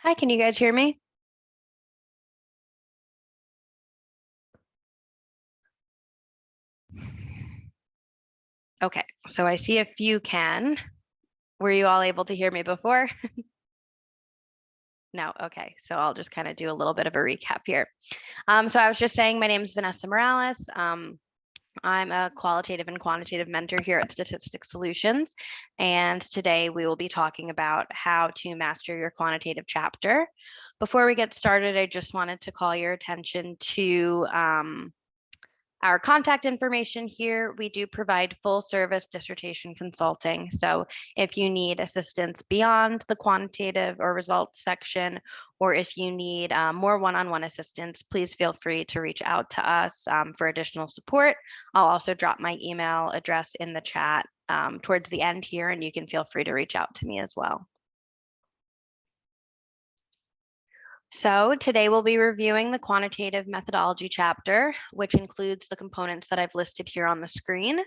Hi, can you guys hear me? Okay, so I see a few can. Were you all able to hear me before? No, okay, so I'll just kind of do a little bit of a recap here. So I was just saying, my name is Vanessa Morales. I'm a qualitative and quantitative mentor here at Statistics Solutions, and today we will be talking about how to master your quantitative chapter. Before we get started, I just wanted to call your attention to our contact information here. We do provide full service dissertation consulting. So if you need assistance beyond the quantitative or results section, or if you need more one-on-one assistance, please feel free to reach out to us for additional support. I'll also drop my email address in the chat towards the end here, and you can feel free to reach out to me as well. So today we'll be reviewing the quantitative methodology chapter, which includes the components that I've listed here on the screen.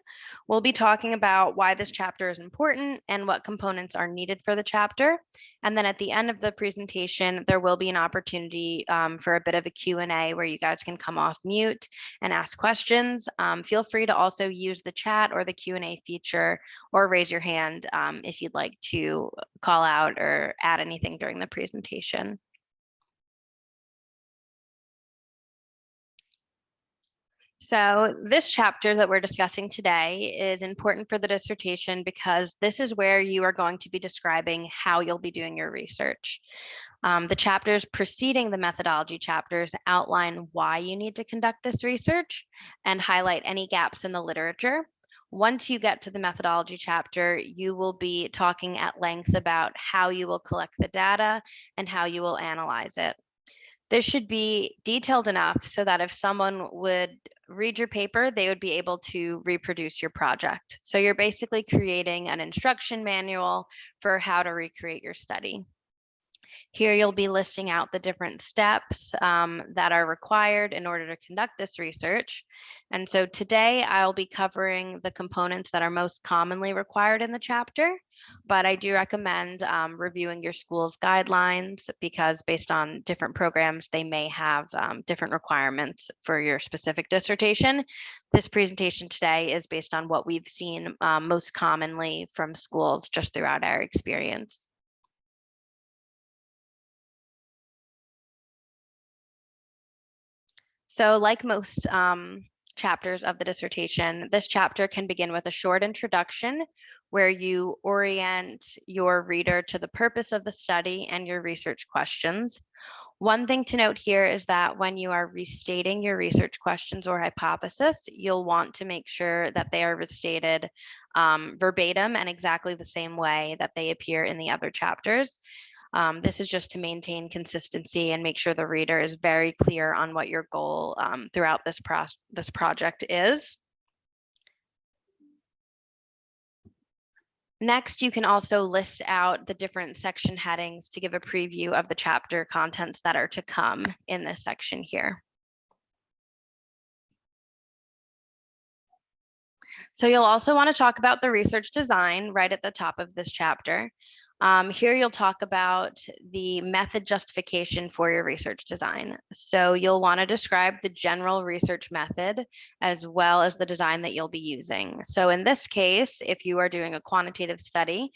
We'll be talking about why this chapter is important and what components are needed for the chapter. And then at the end of the presentation, there will be an opportunity for a bit of a Q&A where you guys can come off mute and ask questions. Feel free to also use the chat or the Q&A feature or raise your hand if you'd like to call out or add anything during the presentation. So this chapter that we're discussing today is important for the dissertation because this is where you are going to be describing how you'll be doing your research. The chapters preceding the methodology chapters outline why you need to conduct this research and highlight any gaps in the literature. Once you get to the methodology chapter, you will be talking at length about how you will collect the data and how you will analyze it. This should be detailed enough so that if someone would read your paper, they would be able to reproduce your project. So you're basically creating an instruction manual for how to recreate your study. Here you'll be listing out the different steps that are required in order to conduct this research. And so today I'll be covering the components that are most commonly required in the chapter, but I do recommend reviewing your school's guidelines because based on different programs, they may have different requirements for your specific dissertation. This presentation today is based on what we've seen most commonly from schools just throughout our experience. So like most chapters of the dissertation, this chapter can begin with a short introduction where you orient your reader to the purpose of the study and your research questions. One thing to note here is that when you are restating your research questions or hypothesis, you'll want to make sure that they are restated verbatim and exactly the same way that they appear in the other chapters. This is just to maintain consistency and make sure the reader is very clear on what your goal throughout this project is. Next, you can also list out the different section headings to give a preview of the chapter contents that are to come in this section here. So you'll also want to talk about the research design right at the top of this chapter. Here you'll talk about the method justification for your research design. So you'll want to describe the general research method as well as the design that you'll be using. So in this case, if you are doing a quantitative study,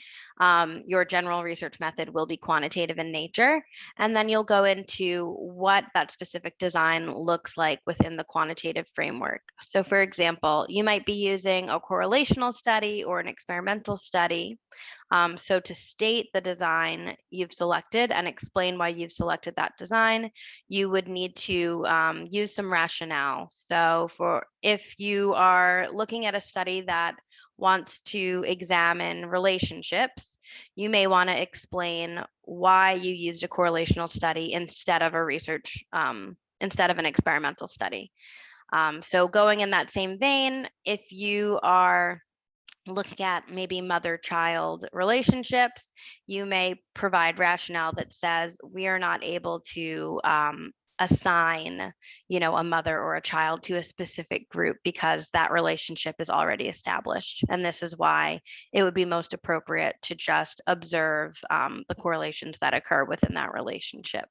your general research method will be quantitative in nature. And then you'll go into what that specific design looks like within the quantitative framework. So for example, you might be using a correlational study or an experimental study. So to state the design you've selected and explain why you've selected that design, you would need to use some rationale. So if you are looking at a study that wants to examine relationships, you may want to explain why you used a correlational study instead of instead of an experimental study. So going in that same vein, if you are looking at maybe mother-child relationships, you may provide rationale that says we are not able to assign, a mother or a child to a specific group because that relationship is already established. And this is why it would be most appropriate to just observe the correlations that occur within that relationship.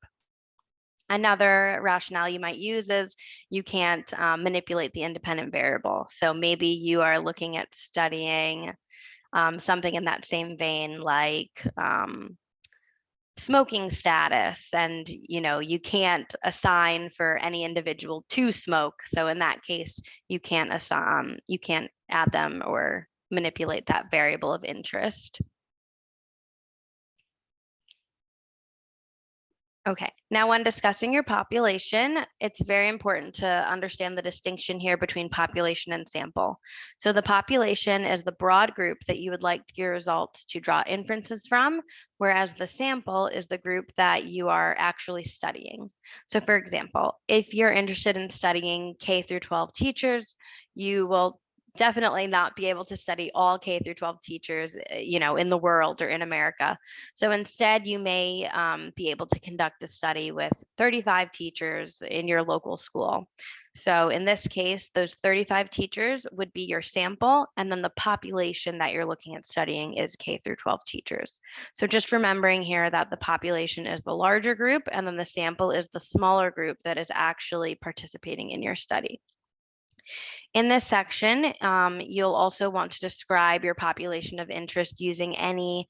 Another rationale you might use is you can't manipulate the independent variable. So maybe you are looking at studying something in that same vein, like smoking status, and you can't assign for any individual to smoke. So in that case, you can't add them or manipulate that variable of interest. Okay, now when discussing your population, it's very important to understand the distinction here between population and sample. So the population is the broad group that you would like your results to draw inferences from, whereas the sample is the group that you are actually studying. So for example, if you're interested in studying K through 12 teachers, you will definitely not be able to study all K through 12 teachers, in the world or in America. So instead, you may be able to conduct a study with 35 teachers in your local school. So in this case, those 35 teachers would be your sample, and then the population that you're looking at studying is K through 12 teachers. So just remembering here that the population is the larger group, and then the sample is the smaller group that is actually participating in your study. In this section, you'll also want to describe your population of interest using any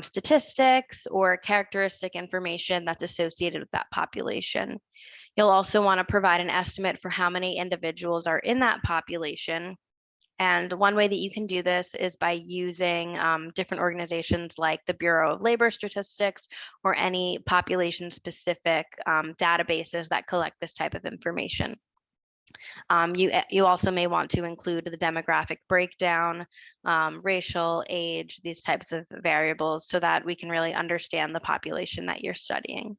statistics or characteristic information that's associated with that population. You'll also want to provide an estimate for how many individuals are in that population. And one way that you can do this is by using different organizations like the Bureau of Labor Statistics or any population-specific databases that collect this type of information. You also may want to include the demographic breakdown, racial, age, these types of variables so that we can really understand the population that you're studying.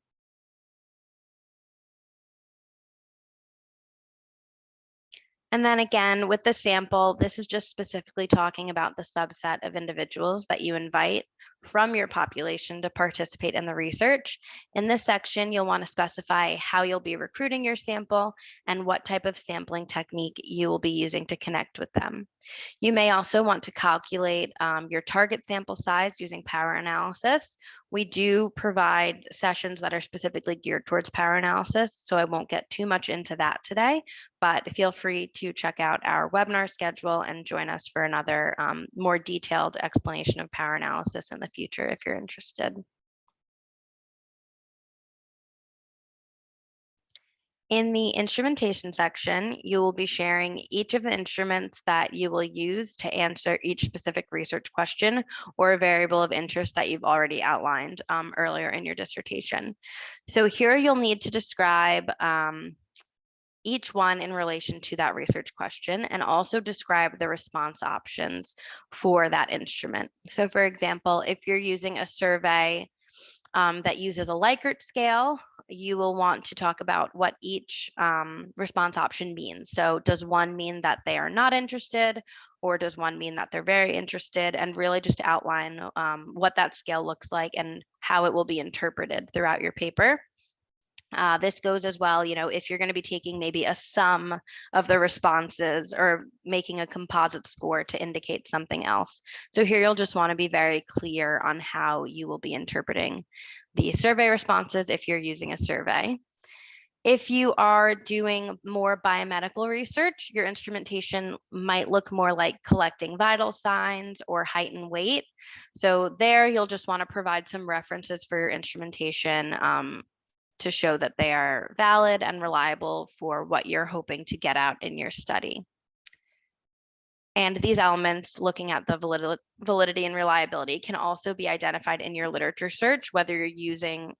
And then again, with the sample, this is just specifically talking about the subset of individuals that you invite from your population to participate in the research. In this section, you'll want to specify how you'll be recruiting your sample and what type of sampling technique you will be using to connect with them. You may also want to calculate your target sample size using power analysis. We do provide sessions that are specifically geared towards power analysis, so I won't get too much into that today, but feel free to check out our webinar schedule and join us for another more detailed explanation of power analysis in the future if you're interested. In the instrumentation section, you will be sharing each of the instruments that you will use to answer each specific research question or a variable of interest that you've already outlined earlier in your dissertation. So here you'll need to describe each one in relation to that research question and also describe the response options for that instrument. So for example, if you're using a survey that uses a Likert scale, you will want to talk about what each response option means. So does one mean that they are not interested, or does one mean that they're very interested, and really just outline what that scale looks like and how it will be interpreted throughout your paper. This goes as well, if you're going to be taking maybe a sum of the responses or making a composite score to indicate something else. So here you'll just want to be very clear on how you will be interpreting the survey responses if you're using a survey. If you are doing more biomedical research, your instrumentation might look more like collecting vital signs or height and weight. So there you'll just want to provide some references for your instrumentation to show that they are valid and reliable for what you're hoping to get out in your study. And these elements, looking at the validity and reliability, can also be identified in your literature search, whether you're using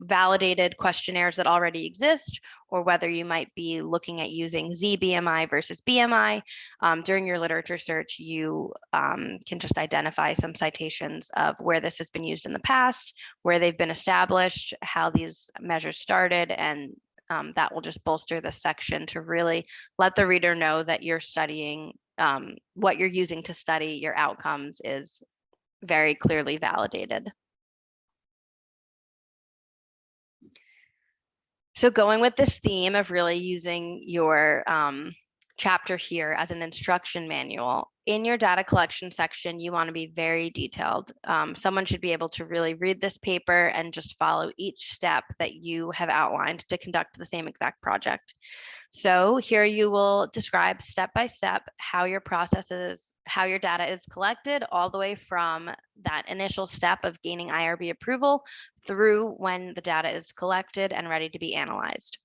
validated questionnaires that already exist, or whether you might be looking at using Z-BMI versus BMI. During your literature search, you can just identify some citations of where this has been used in the past, where they've been established, how these measures started, and that will just bolster this section to really let the reader know that you're studying, what you're using to study your outcomes is very clearly validated. So going with this theme of really using your chapter here as an instruction manual, in your data collection section, you want to be very detailed. Someone should be able to really read this paper and just follow each step that you have outlined to conduct the same exact project. So here you will describe step by step how your data is collected, all the way from that initial step of gaining IRB approval through when the data is collected and ready to be analyzed.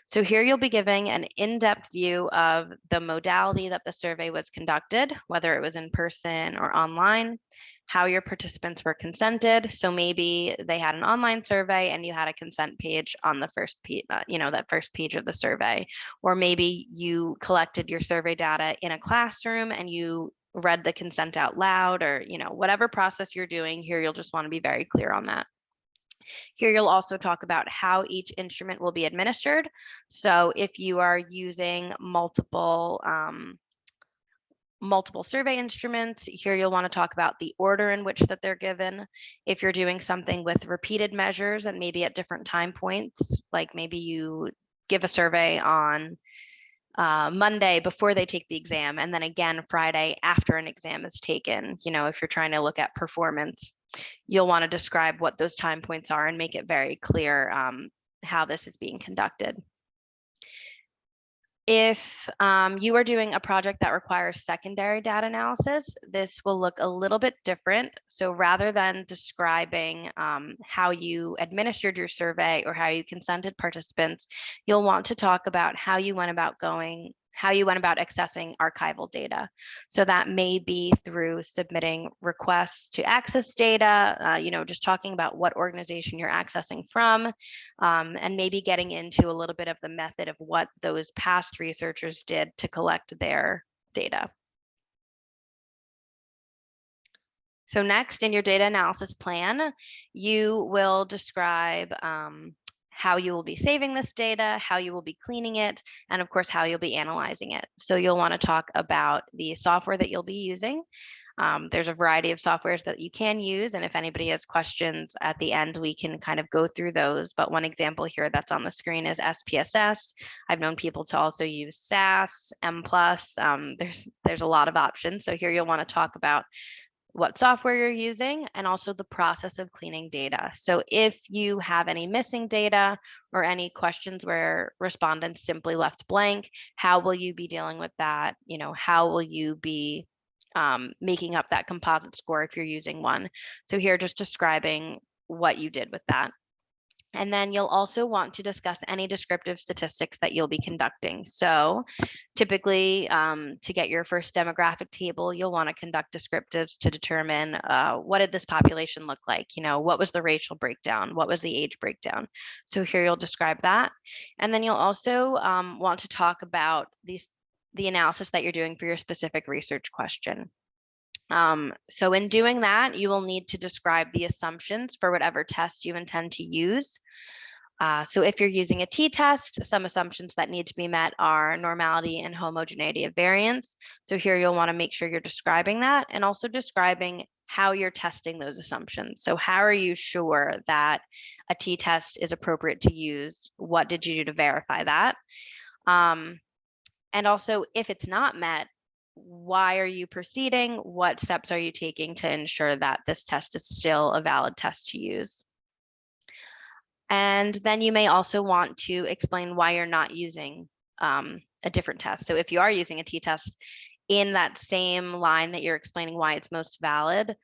So here you'll be giving an in-depth view of the modality that the survey was conducted, whether it was in person or online, how your participants were consented. So maybe they had an online survey and you had a consent page on the first page, that first page of the survey, or maybe you collected your survey data in a classroom and you read the consent out loud, or whatever process you're doing here, you'll just want to be very clear on that. Here you'll also talk about how each instrument will be administered. So if you are using multiple survey instruments, here you'll want to talk about the order in which that they're given. If you're doing something with repeated measures and maybe at different time points, like maybe you give a survey on Monday before they take the exam, and then again Friday after an exam is taken. If you're trying to look at performance, you'll want to describe what those time points are and make it very clear how this is being conducted. If you are doing a project that requires secondary data analysis, this will look a little bit different. So rather than describing how you administered your survey or how you consented participants, you'll want to talk about how you went about accessing archival data. So that may be through submitting requests to access data, just talking about what organization you're accessing from, and maybe getting into a little bit of the method of what those past researchers did to collect their data. So next, in your data analysis plan, you will describe how you will be saving this data, how you will be cleaning it, and of course, how you'll be analyzing it. So you'll want to talk about the software that you'll be using. There's a variety of softwares that you can use, and if anybody has questions at the end, we can kind of go through those. But one example here that's on the screen is SPSS. I've known people to also use SAS, M+. There's a lot of options. So here you'll want to talk about what software you're using, and also the process of cleaning data. So if you have any missing data or any questions where respondents simply left blank, how will you be dealing with that? How will you be making up that composite score if you're using one? So here, just describing what you did with that. And then you'll also want to discuss any descriptive statistics that you'll be conducting. So typically, to get your first demographic table, you'll want to conduct descriptives to determine what did this population look like? What was the racial breakdown? What was the age breakdown? So here you'll describe that. And then you'll also want to talk about the analysis that you're doing for your specific research question. So in doing that, you will need to describe the assumptions for whatever test you intend to use. So if you're using a t-test, some assumptions that need to be met are normality and homogeneity of variance. So here you'll want to make sure you're describing that, and also describing how you're testing those assumptions. So how are you sure that a t-test is appropriate to use? What did you do to verify that? And also, if it's not met, why are you proceeding? What steps are you taking to ensure that this test is still a valid test to use? And then you may also want to explain why you're not using a different test. So if you are using a t-test, in that same line that you're explaining why it's most valid,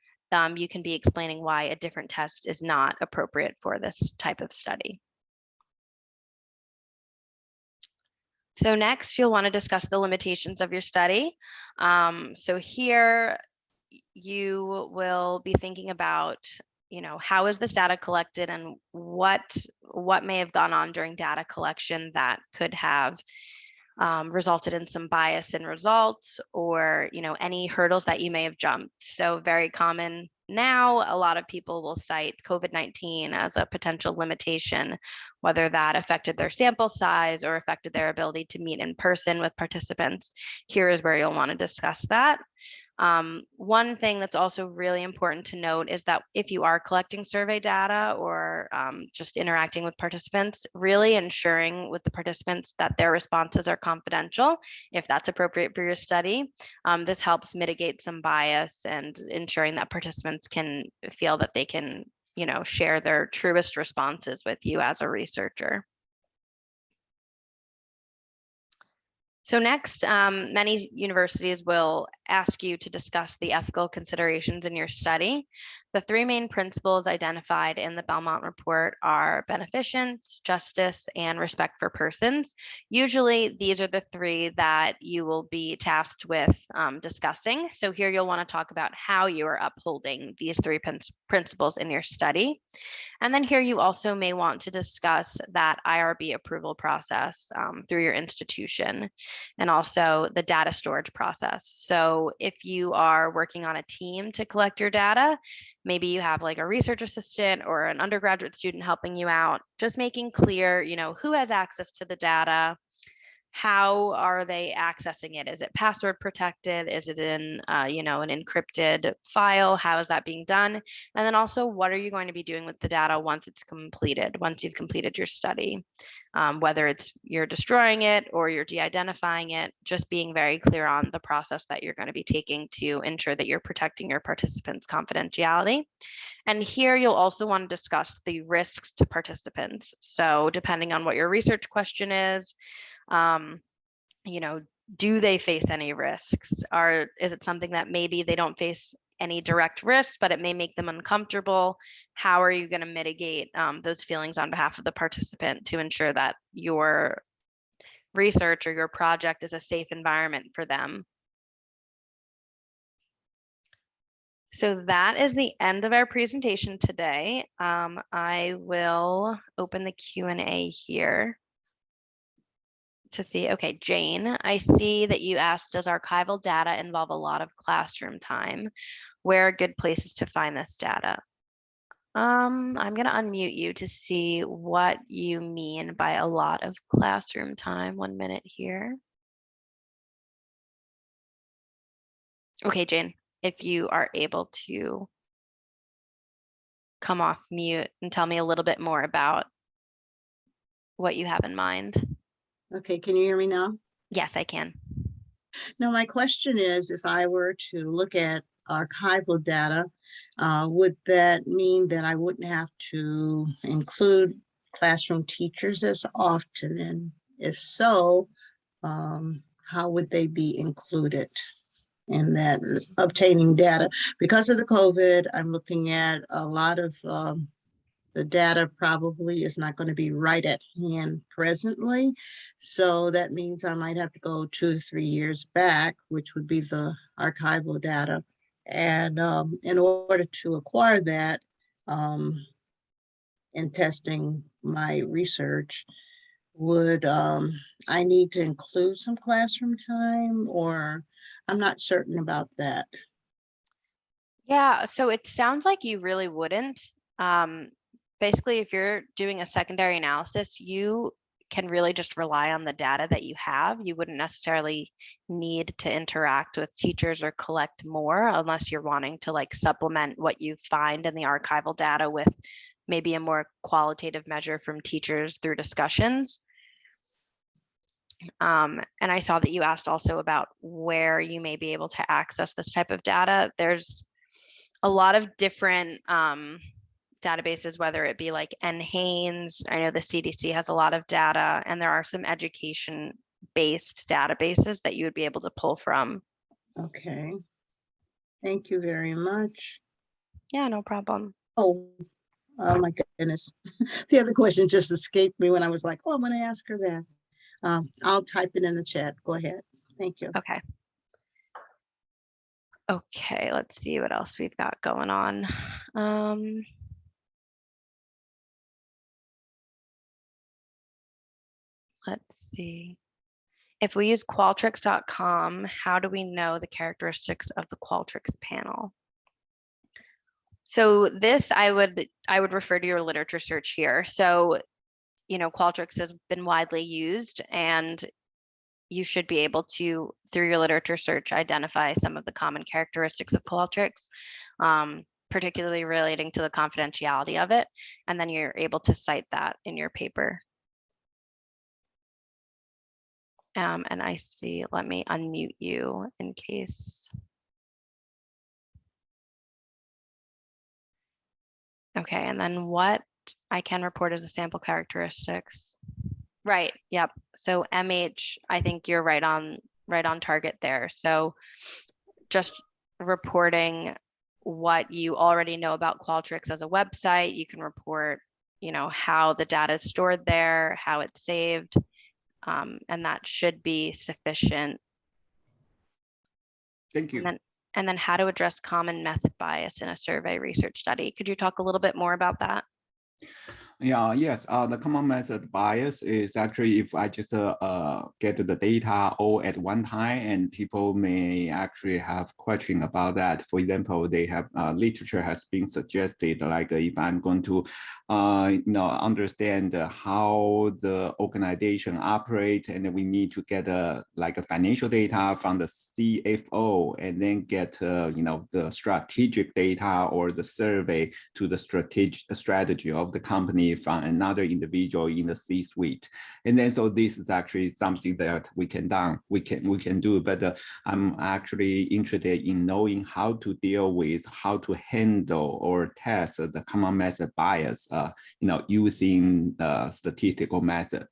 you can be explaining why a different test is not appropriate for this type of study. So next, you'll want to discuss the limitations of your study. So here you will be thinking about, how is this data collected, and what may have gone on during data collection that could have resulted in some bias in results, or any hurdles that you may have jumped. So very common now, a lot of people will cite COVID-19 as a potential limitation, whether that affected their sample size or affected their ability to meet in person with participants. Here is where you'll want to discuss that. One thing that's also really important to note is that if you are collecting survey data or just interacting with participants, really ensuring with the participants that their responses are confidential, if that's appropriate for your study. This helps mitigate some bias and ensuring that participants can feel that they can, share their truest responses with you as a researcher. So next, many universities will ask you to discuss the ethical considerations in your study. The three main principles identified in the Belmont report are beneficence, justice, and respect for persons. Usually, these are the three that you will be tasked with discussing. So here you'll want to talk about how you are upholding these three principles in your study. And then here you also may want to discuss that IRB approval process through your institution, and also the data storage process. So if you are working on a team to collect your data, maybe you have like a research assistant or an undergraduate student helping you out, just making clear, who has access to the data, how are they accessing it? Is it password protected? Is it in, an encrypted file? How is that being done? And then also, what are you going to be doing with the data once it's completed, once you've completed your study? Whether it's you're destroying it or you're de-identifying it, just being very clear on the process that you're going to be taking to ensure that you're protecting your participants' confidentiality. And here you'll also want to discuss the risks to participants. So depending on what your research question is, do they face any risks? Is it something that maybe they don't face any direct risks, but it may make them uncomfortable? How are you going to mitigate those feelings on behalf of the participant to ensure that your research or your project is a safe environment for them? So that is the end of our presentation today. I will open the Q&A here to see. Okay, Jane, I see that you asked, does archival data involve a lot of classroom time? Where are good places to find this data? I'm going to unmute you to see what you mean by a lot of classroom time. 1 minute here. Okay, Jane, if you are able to come off mute and tell me a little bit more about what you have in mind. Okay, can you hear me now? Yes, I can. No, my question is, if I were to look at archival data, would that mean that I wouldn't have to include classroom teachers as often? And if so, how would they be included in that obtaining data? Because of the COVID, I'm looking at a lot of the data probably is not going to be right at hand presently. So that means I might have to go 2 to 3 years back, which would be the archival data. And in order to acquire that, in testing my research, would I need to include some classroom time, or I'm not certain about that. Yeah, so it sounds like you really wouldn't. Basically, if you're doing a secondary analysis, you can really just rely on the data that you have. You wouldn't necessarily need to interact with teachers or collect more unless you're wanting to like supplement what you find in the archival data with maybe a more qualitative measure from teachers through discussions. And I saw that you asked also about where you may be able to access this type of data. There's a lot of different databases, whether it be like NHANES. I know the CDC has a lot of data, and there are some education-based databases that you would be able to pull from. Okay. Thank you very much. Yeah, no problem. Oh my goodness. The other question just escaped me when I was like, oh, I'm going to ask her that. I'll type it in the chat. Go ahead. Thank you. Okay. Okay, let's see what else we've got going on. Let's see. If we use Qualtrics.com, how do we know the characteristics of the Qualtrics panel? So this, I would refer to your literature search here. So, Qualtrics has been widely used, and you should be able to, through your literature search, identify some of the common characteristics of Qualtrics, particularly relating to the confidentiality of it. And then you're able to cite that in your paper. And I see, let me unmute you in case. Okay, and then what I can report as the sample characteristics. Right, yep. So MH, I think you're right on target there. So just reporting what you already know about Qualtrics as a website. You can report, how the data is stored there, how it's saved, and that should be sufficient. Thank you. And then how to address common method bias in a survey research study. Could you talk a little bit more about that? Yeah, yes. The common method bias is actually if I just get the data all at one time, and people may actually have question about that. For example, they have literature has been suggested, like if I'm going to, understand how the organization operates, and then we need to get like a financial data from the CFO, and then get the strategic data or the survey to the strategy of the company from another individual in the C-suite. And then so this is actually something that we can do, but I'm actually interested in knowing how to deal with, how to handle or test the common method bias, using statistical method.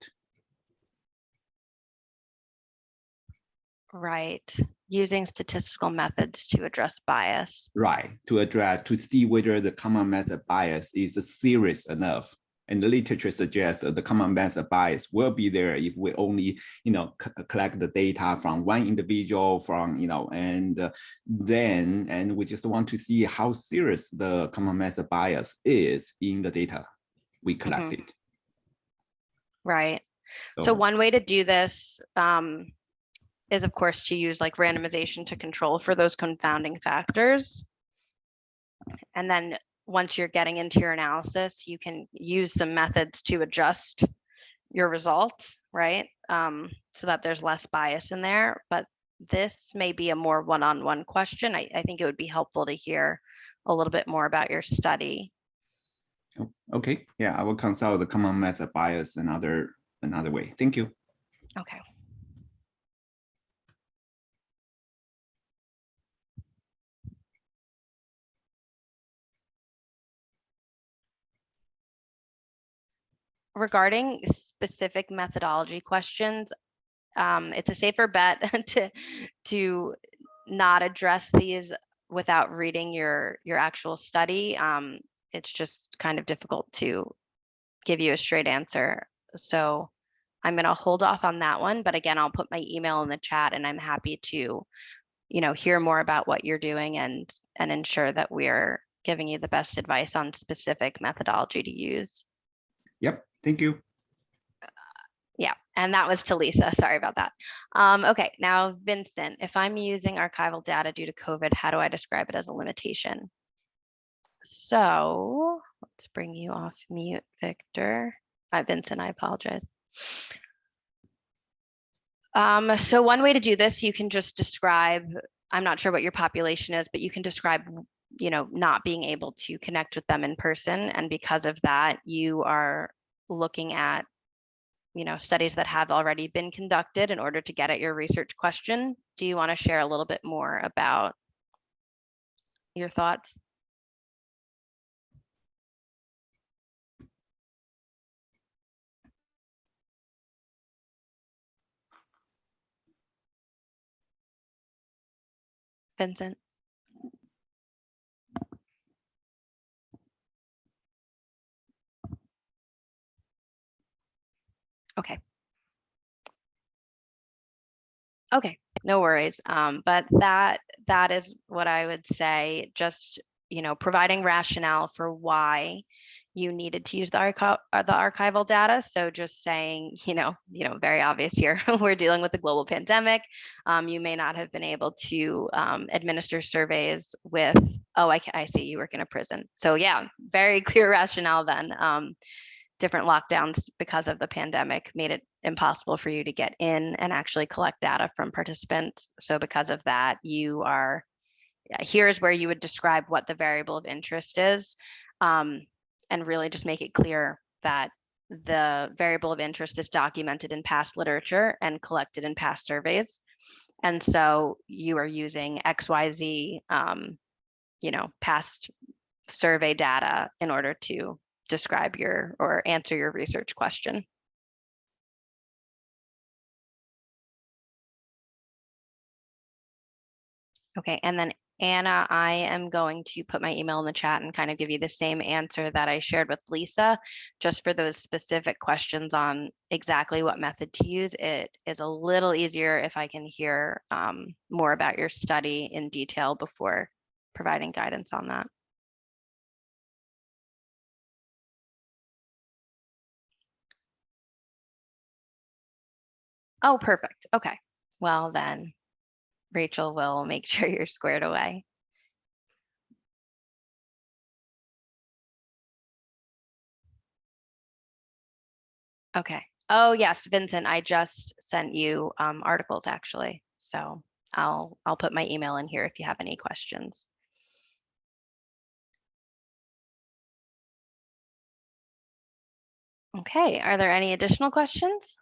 Right, using statistical methods to address bias. Right, to see whether the common method bias is serious enough. And the literature suggests that the common method bias will be there if we only, collect the data from one individual, and we just want to see how serious the common method bias is in the data we collected. Right. So one way to do this is, of course, to use like randomization to control for those confounding factors. And then once you're getting into your analysis, you can use some methods to adjust your results, right? So that there's less bias in there. But this may be a more one-on-one question. I think it would be helpful to hear a little bit more about your study. Okay, yeah, I will consult the common method bias another way. Thank you. Okay. Regarding specific methodology questions, it's a safer bet to not address these without reading your actual study. It's just kind of difficult to give you a straight answer. So I'm going to hold off on that one. But again, I'll put my email in the chat, and I'm happy to, hear more about what you're doing and ensure that we're giving you the best advice on specific methodology to use. Yep. Thank you. Yeah, and that was to Lisa. Sorry about that. Okay, now Vincent, if I'm using archival data due to COVID, how do I describe it as a limitation? So let's bring you off mute, Victor. Vincent, I apologize. So one way to do this, you can just describe, I'm not sure what your population is, but you can describe, not being able to connect with them in person. And because of that, you are looking at studies that have already been conducted in order to get at your research question. Do you want to share a little bit more about your thoughts? Vincent? Okay. Okay, no worries. But that is what I would say, just, providing rationale for why you needed to use the archival data. So just saying, very obvious here, we're dealing with a global pandemic. You may not have been able to administer surveys with, oh, I see you work in a prison. So yeah, very clear rationale then. Different lockdowns because of the pandemic made it impossible for you to get in and actually collect data from participants. So because of that, here's where you would describe what the variable of interest is, and really just make it clear that the variable of interest is documented in past literature and collected in past surveys. And so you are using XYZ, past survey data in order to describe or answer your research question. Okay, and then Anna, I am going to put my email in the chat and kind of give you the same answer that I shared with Lisa, just for those specific questions on exactly what method to use. It is a little easier if I can hear more about your study in detail before providing guidance on that. Oh, perfect. Okay. Well, then Rachel will make sure you're squared away. Okay. Oh, yes, Vincent, I just sent you articles actually. So I'll put my email in here if you have any questions. Okay, are there any additional questions?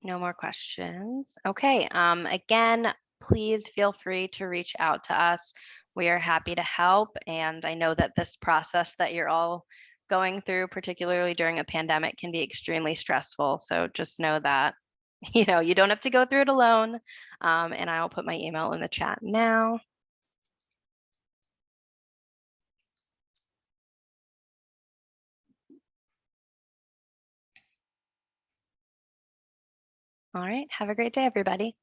No more questions. Okay, again, please feel free to reach out to us. We are happy to help. And I know that this process that you're all going through, particularly during a pandemic, can be extremely stressful. So just know that, you don't have to go through it alone. And I'll put my email in the chat now. All right, have a great day, everybody.